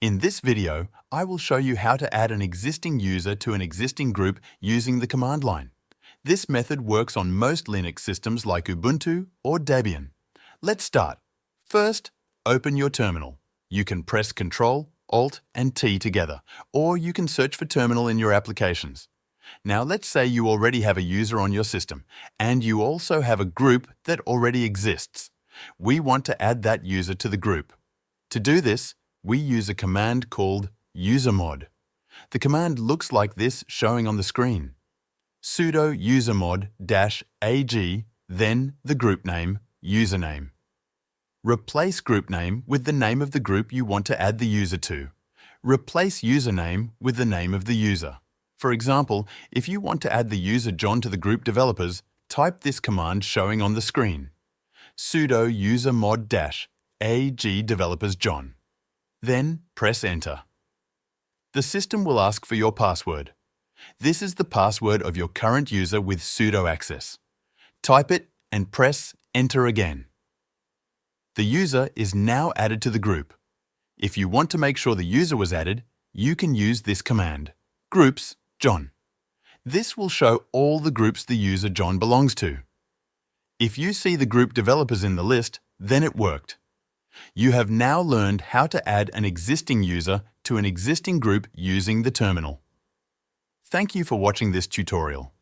In this video, I will show you how to add an existing user to an existing group using the command line. This method works on most Linux systems like Ubuntu or Debian. Let's start. First, open your terminal. You can press Ctrl, Alt, and T together, or you can search for terminal in your applications. Now let's say you already have a user on your system, and you also have a group that already exists. We want to add that user to the group. To do this, we use a command called usermod. The command looks like this showing on the screen. Sudo usermod -ag, then the group name, username. Replace group name with the name of the group you want to add the user to. Replace username with the name of the user. For example, if you want to add the user John to the group developers, type this command showing on the screen. Sudo usermod -ag developers John. Then press Enter. The system will ask for your password. This is the password of your current user with sudo access. Type it and press Enter again. The user is now added to the group. If you want to make sure the user was added, you can use this command, groups John. This will show all the groups the user John belongs to. If you see the group developers in the list, then it worked. You have now learned how to add an existing user to an existing group using the terminal. Thank you for watching this tutorial.